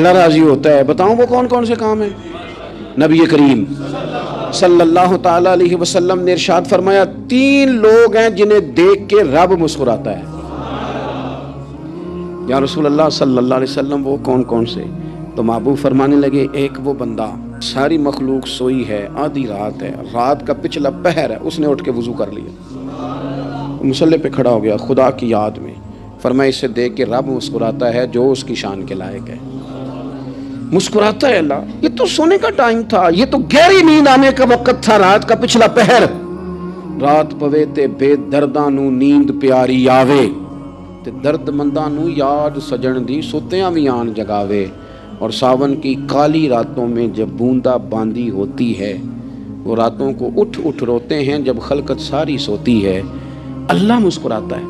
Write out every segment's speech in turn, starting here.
اللہ راضی ہوتا ہے۔ بتاؤں وہ کون کون سے کام ہیں؟ نبی کریم صلی اللہ تعالی علیہ وسلم نے ارشاد فرمایا 3 لوگ ہیں جنہیں دیکھ کے رب مسکراتا ہے۔ یا رسول اللہ صلی اللہ علیہ وسلم وہ کون کون سے؟ تو محبوب فرمانے لگے ایک وہ بندہ ساری مخلوق سوئی ہے، آدھی رات ہے، رات کا پچھلا پہر ہے، اس نے اٹھ کے وضو کر لیا، مصلی پہ کھڑا ہو گیا خدا کی یاد میں، فرمایا اسے دیکھ کے رب مسکراتا ہے جو اس کی شان کے لائق ہے۔ مسکراتا ہے اللہ۔ یہ تو سونے کا ٹائم تھا، یہ تو گہری نیند آنے کا وقت تھا، رات کا پچھلا پہر۔ رات پوے تے بے درداں نو نیند پیاری آوے تے درد منداں نو یاد سجن دی ستیاں وی آن جگاوے۔ اور ساون کی کالی راتوں میں جب بوندا باندی ہوتی ہے، وہ راتوں کو اٹھ اٹھ روتے ہیں جب خلقت ساری سوتی ہے، اللہ مسکراتا ہے۔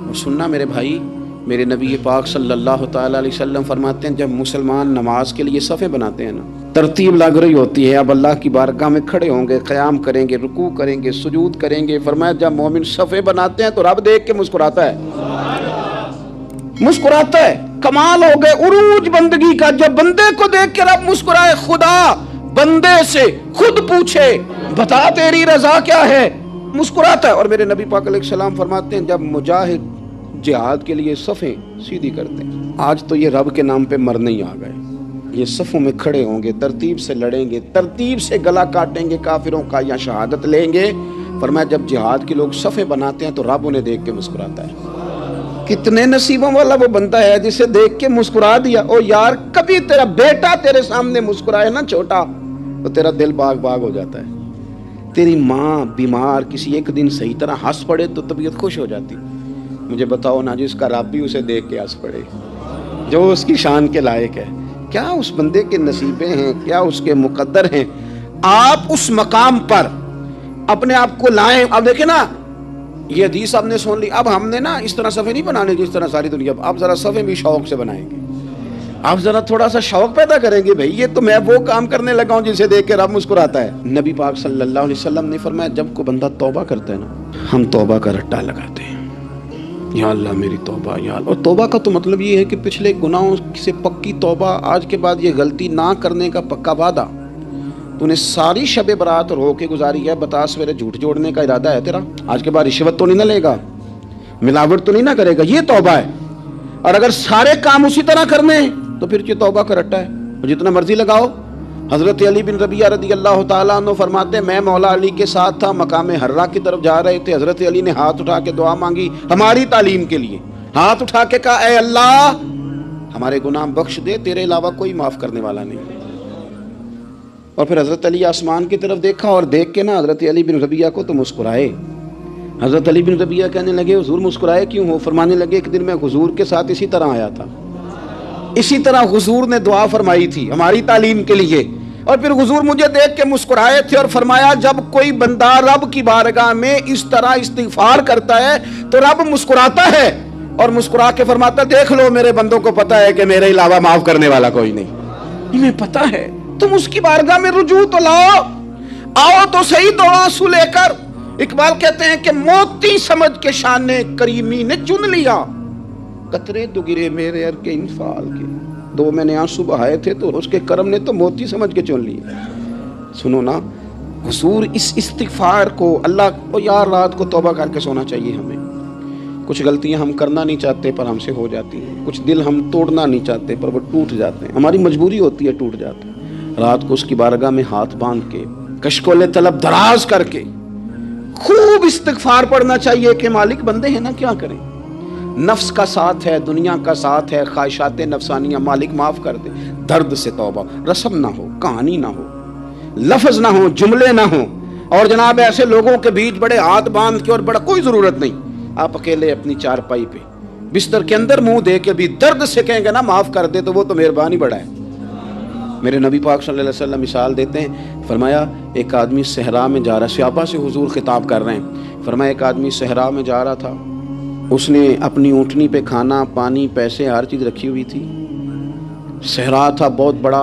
اور سننا میرے بھائی، میرے نبی پاک صلی اللہ تعالی علیہ وسلم فرماتے ہیں جب مسلمان نماز کے لیے صفیں بناتے ہیں نا، ترتیب لگ رہی ہوتی ہے، اب اللہ کی بارگاہ میں کھڑے ہوں گے، قیام کریں گے، رکوع کریں گے، سجود کریں گے، فرمایا جب مومن صفیں بناتے ہیں تو رب دیکھ کے مسکراتا ہے، مسکراتا ہے۔ کمال ہو گئے عروج بندگی کا، جب بندے کو دیکھ کے رب مسکرائے، خدا بندے سے خود پوچھے بتا تیری رضا کیا ہے، مسکراتا ہے۔ اور میرے نبی پاک علیہ السلام فرماتے ہیں جب مجاہد جہاد کے لیے صفیں سیدھی کرتے ہیں، آج تو یہ رب کے نام پہ مرنے ہی آ گئے، یہ صفوں میں کھڑے ہوں گے، ترتیب سے لڑیں گے، ترتیب سے گلا کاٹیں گے کافروں کا یا شہادت لیں گے۔ فرمایا جب جہاد کے لوگ صفیں بناتے ہیں تو رب انہیں دیکھ کے مسکراتا ہے۔ کتنے نصیبوں والا وہ بندہ ہے جسے دیکھ کے مسکرا دیا۔ او یار کبھی تیرا بیٹا تیرے سامنے مسکرائے نا چھوٹا تو تیرا دل باغ باغ ہو جاتا ہے۔ تیری ماں بیمار کسی ایک دن صحیح طرح ہنس پڑے تو طبیعت خوش ہو جاتی۔ مجھے بتاؤ نا جس کا رب بھی اسے دیکھ کے ہنس پڑے جو اس کی شان کے لائق ہے، کیا اس بندے کے نصیبیں ہیں، کیا اس کے مقدر ہیں۔ آپ اس مقام پر اپنے آپ کو لائیں۔ اب دیکھیں نا یہ حدیث آپ نے سن لی، اب ہم نے نا اس طرح صفحے نہیں بنانے جس طرح ساری دنیا، آپ ذرا صفحے بھی شوق سے بنائیں گے، آپ ذرا تھوڑا سا شوق پیدا کریں گے، بھئی یہ تو میں وہ کام کرنے لگا ہوں جسے دیکھ کے رب مسکراتا ہے۔ نبی پاک صلی اللہ علیہ وسلم نے فرمایا جب کوئی بندہ توبہ کرتا ہے نا، ہم توبہ کا رٹا لگاتے ہیں، یا اللہ میری توبہ یا اللہ۔ اور توبہ کا تو مطلب یہ ہے کہ پچھلے گناہوں سے پکی توبہ، آج کے بعد یہ غلطی نہ کرنے کا پکا وعدہ۔ تو نے ساری شب برات رو کے گزاری ہے، بتا سویرے جھوٹ جوڑنے کا ارادہ ہے تیرا، آج کے بعد رشوت تو نہیں نہ لے گا، ملاوٹ تو نہیں نہ کرے گا، یہ توبہ ہے۔ اور اگر سارے کام اسی طرح کرنے ہیں تو پھر یہ توبہ کا رٹا ہے، جتنا مرضی لگاؤ۔ حضرت علی بن ربیعہ رضی اللہ تعالیٰ عنہ فرماتے ہیں میں مولا علی کے ساتھ تھا، مقام حرہ کی طرف جا رہے تھے، حضرت علی نے ہاتھ اٹھا کے دعا مانگی ہماری تعلیم کے لیے، ہاتھ اٹھا کے کہا اے اللہ ہمارے گناہ بخش دے، تیرے علاوہ کوئی معاف کرنے والا نہیں۔ اور پھر حضرت علی آسمان کی طرف دیکھا اور دیکھ کے نا حضرت علی بن ربیعہ کو تو مسکرائے۔ حضرت علی بن ربیعہ کہنے لگے حضور مسکرائے کیوں ہو؟ فرمانے لگے ایک دن میں حضور کے ساتھ اسی طرح آیا تھا، اسی طرح حضور نے دعا فرمائی تھی ہماری تعلیم کے لیے، اور پھر حضور مجھے دیکھ کے مسکرائے تھے اور فرمایا جب کوئی بندہ رب کی بارگاہ میں اس طرح استغفار کرتا ہے تو رب مسکراتا ہے، اور مسکرا کے فرماتا دیکھ لو میرے بندوں کو پتا ہے کہ میرے علاوہ معاف کرنے والا کوئی نہیں، انہیں پتا ہے، تم اس کی بارگاہ میں رجوع تو لاؤ، آؤ تو صحیح دو آنسو لے کر۔ اقبال کہتے ہیں کہ موتی سمجھ کے شان کریمی نے چن لیا، قطرے دو گرے میرے ار کے انفال کے، دو میں نے آنسو بہائے تھے تو اس کے کرم نے تو موتی سمجھ کے چن لیے۔ سنو نا حضور اس استغفار کو، اللہ کو یار رات کو توبہ کر کے سونا چاہیے ہمیں۔ کچھ غلطیاں ہم کرنا نہیں چاہتے پر ہم سے ہو جاتی ہیں، کچھ دل ہم توڑنا نہیں چاہتے پر وہ ٹوٹ جاتے ہیں، ہماری مجبوری ہوتی ہے ٹوٹ جاتے ہیں۔ رات کو اس کی بارگاہ میں ہاتھ باندھ کے کشکول طلب دراز کر کے خوب استغفار پڑھنا چاہیے کہ مالک بندے ہیں نا کیا کریں، نفس کا ساتھ ہے، دنیا کا ساتھ ہے، خواہشات نفسانیہ، مالک معاف کر دے۔ درد سے توبہ، رسم نہ ہو، کہانی نہ ہو، لفظ نہ ہو، جملے نہ ہو، اور جناب ایسے لوگوں کے بیچ بڑے ہاتھ باندھ کے اور بڑا کوئی ضرورت نہیں، آپ اکیلے اپنی چارپائی پہ بستر کے اندر منہ دے کے بھی درد سے کہیں گے نا معاف کر دے تو وہ تو مہربانی بڑا ہے۔ میرے نبی پاک صلی اللہ علیہ وسلم مثال دیتے ہیں، فرمایا ایک آدمی صحرا میں جا رہا، صحابہ سے حضور خطاب کر رہے ہیں، فرمایا ایک آدمی صحرا میں جا رہا تھا، اس نے اپنی اونٹنی پہ کھانا پانی پیسے ہر چیز رکھی ہوئی تھی، صحرا تھا بہت بڑا،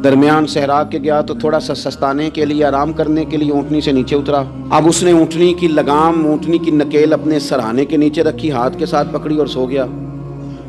درمیان صحرا کے گیا تو تھوڑا سا سستانے کے لیے آرام کرنے کے لیے اونٹنی سے نیچے اترا، اب اس نے اونٹنی کی لگام اونٹنی کی نکیل اپنے سرہانے کے نیچے رکھی، ہاتھ کے ساتھ پکڑی اور سو گیا۔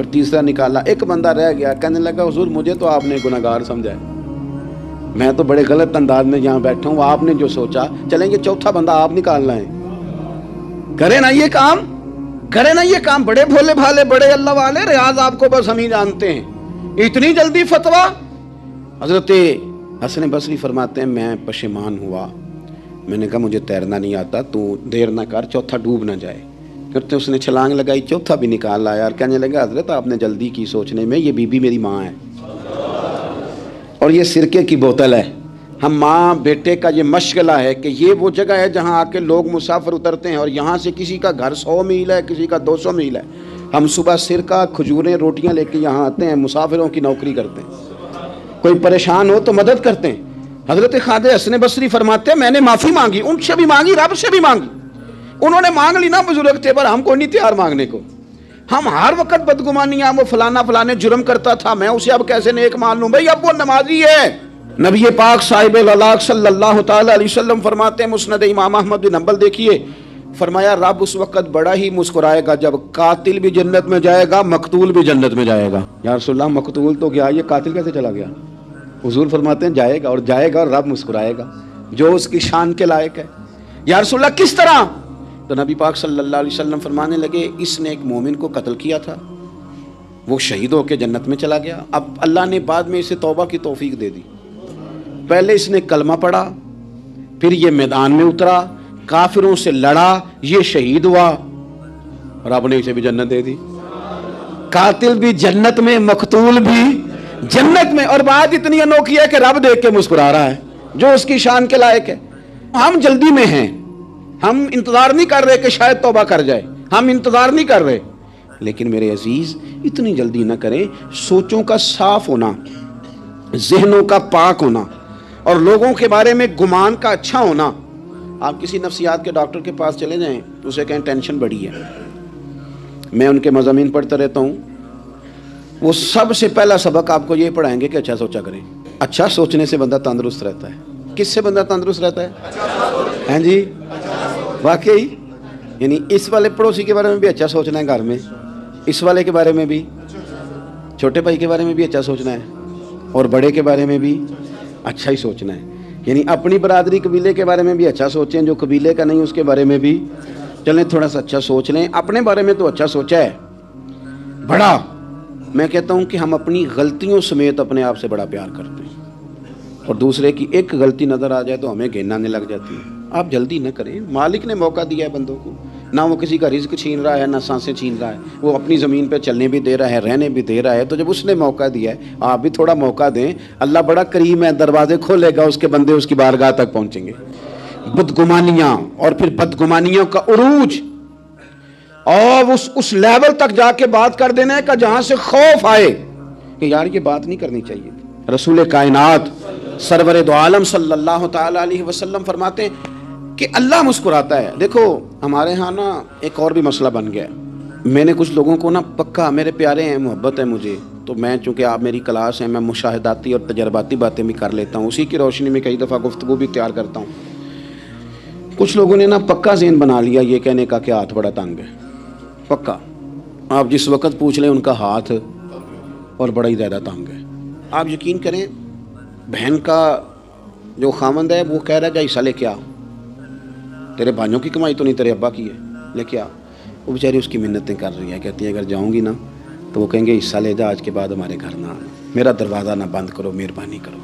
پھر تیسرا نکالا، ایک بندہ رہ گیا، کہنے لگا حضور مجھے تو آپ نے گناہگار سمجھا ہے، میں تو بڑے غلط انداز میں یہاں بیٹھا ہوں، آپ نے جو سوچا، چلیں گے چوتھا بندہ آپ نکالنا ہے، کرے نا یہ کام، کرے نا یہ کام، بڑے بھولے بھالے بڑے اللہ والے، ریاض آپ کو بس ہم ہی جانتے ہیں، اتنی جلدی فتویٰ۔ حضرت حسن بصری فرماتے ہیں میں پشیمان ہوا، میں نے کہا مجھے تیرنا نہیں آتا، تو دیر نہ کر چوتھا ڈوب نہ جائے، کرتے اس نے چھلانگ لگائی، چوتھا بھی نکال لایا، اور کہنے لگا حضرت آپ نے جلدی کی سوچنے میں، یہ بی بی میری ماں ہے اور یہ سرکے کی بوتل ہے، ہم ماں بیٹے کا یہ مشغلہ ہے کہ یہ وہ جگہ ہے جہاں آ کے لوگ مسافر اترتے ہیں، اور یہاں سے کسی کا گھر 100 میل ہے، کسی کا 200 میل ہے، ہم صبح سرکہ کھجوریں روٹیاں لے کے یہاں آتے ہیں، مسافروں کی نوکری کرتے ہیں، کوئی پریشان ہو تو مدد کرتے ہیں۔ حضرت خواجہ حسن بصری فرماتے ہیں میں نے معافی مانگی، ان سے بھی مانگی، رب سے بھی مانگی، انہوں نے مانگ لی نا بزرگ تھے، پر ہم کوئی نہیں تیار مانگنے کو، ہم ہر وقت بدگمانیاں، وہ فلانا فلانے جرم کرتا تھا، میں اسے اب کیسے نیک مان لوں، بھئی اب وہ نمازی ہے۔ نبی پاک صاحب الالاق صلی اللہ تعالی علیہ وسلم فرماتے ہیں، مسند امام احمد بن حنبل دیکھیے، فرمایا رب اس وقت بڑا ہی مسکرائے گا جب قاتل بھی جنت میں جائے گا، مقتول بھی جنت میں جائے گا۔ یا رسول اللہ مقتول تو گیا، یہ قاتل کیسے چلا گیا؟ حضور فرماتے ہیں جائے گا، اور جائے گا اور رب مسکرائے گا جو اس کی شان کے لائق ہے۔ یا رسول اللہ کس طرح؟ تو نبی پاک صلی اللہ علیہ وسلم فرمانے لگے اس نے ایک مومن کو قتل کیا تھا، وہ شہید ہو کے جنت میں چلا گیا، اب اللہ نے بعد میں اسے توبہ کی توفیق دے دی، پہلے اس نے کلمہ پڑھا، پھر یہ میدان میں اترا، کافروں سے لڑا، یہ شہید ہوا، رب نے اسے بھی جنت دے دی، قاتل بھی جنت میں، مقتول بھی جنت میں، اور بات اتنی انوکھی ہے کہ رب دیکھ کے مسکرا رہا ہے جو اس کی شان کے لائق ہے۔ ہم جلدی میں ہیں، ہم انتظار نہیں کر رہے کہ شاید توبہ کر جائے، ہم انتظار نہیں کر رہے، لیکن میرے عزیز اتنی جلدی نہ کریں، سوچوں کا صاف ہونا، ذہنوں کا پاک ہونا، اور لوگوں کے بارے میں گمان کا اچھا ہونا۔ آپ کسی نفسیات کے ڈاکٹر کے پاس چلے جائیں تو اسے کہیں ٹینشن بڑی ہے، میں ان کے مضامین پڑھتا رہتا ہوں، وہ سب سے پہلا سبق آپ کو یہ پڑھائیں گے کہ اچھا سوچا کریں، اچھا سوچنے سے بندہ تندرست رہتا ہے۔ کس سے بندہ تندرست رہتا ہے؟ ہیں جی واقعی، یعنی اس والے پڑوسی کے بارے میں بھی اچھا سوچنا ہے، گھر میں اس والے کے بارے میں بھی، چھوٹے بھائی کے بارے میں بھی اچھا سوچنا ہے، اور بڑے کے بارے میں بھی اچھا ہی سوچنا ہے، یعنی اپنی برادری قبیلے کے بارے میں بھی اچھا سوچیں، جو قبیلے کا نہیں اس کے بارے میں بھی چلیں تھوڑا سا اچھا سوچ لیں، اپنے بارے میں تو اچھا سوچا ہے بڑا۔ میں کہتا ہوں کہ ہم اپنی غلطیوں سمیت اپنے آپ سے بڑا پیار کرتے ہیں، اور دوسرے کی ایک غلطی نظر آ جائے تو ہمیں گھن آنے لگ جاتی ہے۔ آپ جلدی نہ کریں، مالک نے موقع دیا ہے بندوں کو، نہ وہ کسی کا رزق چھین رہا ہے، نہ سانسیں چھین رہا ہے، وہ اپنی زمین پہ چلنے بھی دے رہا ہے، رہنے بھی دے رہا ہے، تو جب اس نے موقع دیا ہے آپ بھی تھوڑا موقع دیں، اللہ بڑا کریم ہے، دروازے کھولے گا، اس کے بندے اس کی بارگاہ تک پہنچیں گے۔ بدگمانیاں، اور پھر بدگمانیوں کا عروج، اور اس لیول تک جا کے بات کر دینا ہے کہ جہاں سے خوف آئے کہ یار یہ بات نہیں کرنی چاہیے۔ رسول کائنات سرور دو عالم صلی اللہ تعالی علیہ وسلم فرماتے ہیں کہ اللہ مسکراتا ہے۔ دیکھو ہمارے ہاں نا ایک اور بھی مسئلہ بن گیا ہے، میں نے کچھ لوگوں کو نا پکا میرے پیارے ہیں، محبت ہے مجھے، تو میں چونکہ آپ میری کلاس ہیں، میں مشاہداتی اور تجرباتی باتیں بھی کر لیتا ہوں، اسی کی روشنی میں کئی دفعہ گفتگو بھی تیار کرتا ہوں۔ کچھ لوگوں نے نا پکا ذہن بنا لیا یہ کہنے کا کہ ہاتھ بڑا تنگ ہے، پکا، آپ جس وقت پوچھ لیں ان کا ہاتھ اور بڑا ہی زیادہ تنگ ہے۔ آپ یقین کریں بہن کا جو خامند ہے وہ کہہ رہا ہے جا حصہ لے کے آ، تیرے بھائیوں کی کمائی تو نہیں تیرے ابا کی ہے، لے کے آ۔ وہ بیچاری اس کی منتیں کر رہی ہے، کہتی ہے اگر جاؤں گی نا تو وہ کہیں گے حصہ لے جا، آج کے بعد ہمارے گھر نہ آنا، میرا دروازہ نہ بند کرو، مہربانی کرو۔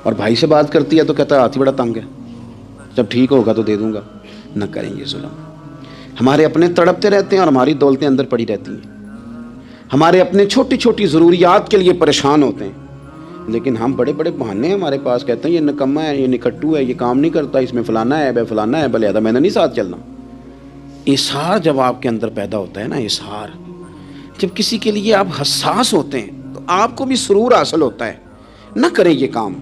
اور بھائی سے بات کرتی ہے تو کہتا ہے ہاتھ ہی بڑا تنگ ہے، جب ٹھیک ہوگا تو دے دوں گا۔ نہ کریں یہ ظلم، ہمارے اپنے تڑپتے رہتے ہیں اور ہماری دولتیں اندر پڑی رہتی ہیں، ہمارے اپنے چھوٹی چھوٹی ضروریات کے لیے پریشان ہوتے ہیں، لیکن ہم بڑے بڑے بہانے ہیں ہمارے پاس، کہتے ہیں یہ نکما ہے، یہ نکھٹو ہے، یہ کام نہیں کرتا، اس میں فلانا ہے، بے فلانا ہے، بلے میں نے نہیں ساتھ چلنا۔ اظہار جب آپ کے اندر پیدا ہوتا ہے نا، اظہار جب کسی کے لیے آپ حساس ہوتے ہیں تو آپ کو بھی سرور حاصل ہوتا ہے۔ نہ کریں یہ کام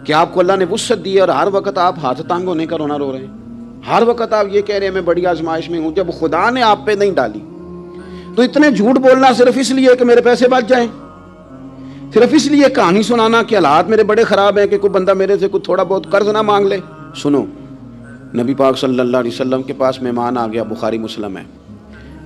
کہ آپ کو اللہ نے وسعت دی ہے اور ہر وقت آپ ہاتھ تانگ ہونے کا رونا رو رہے ہیں، ہر وقت آپ یہ کہہ رہے ہیں میں بڑی آزمائش میں ہوں، جب خدا نے آپ پہ نہیں ڈالی تو اتنے جھوٹ بولنا صرف اس لیے کہ میرے پیسے بچ جائیں، صرف اس لیے کہانی سنانا کہ حالات میرے بڑے خراب ہیں کہ کوئی بندہ میرے سے کوئی تھوڑا بہت قرض نہ مانگ لے۔ سنو، نبی پاک صلی اللہ علیہ وسلم کے پاس مہمان آ گیا، بخاری مسلم ہے،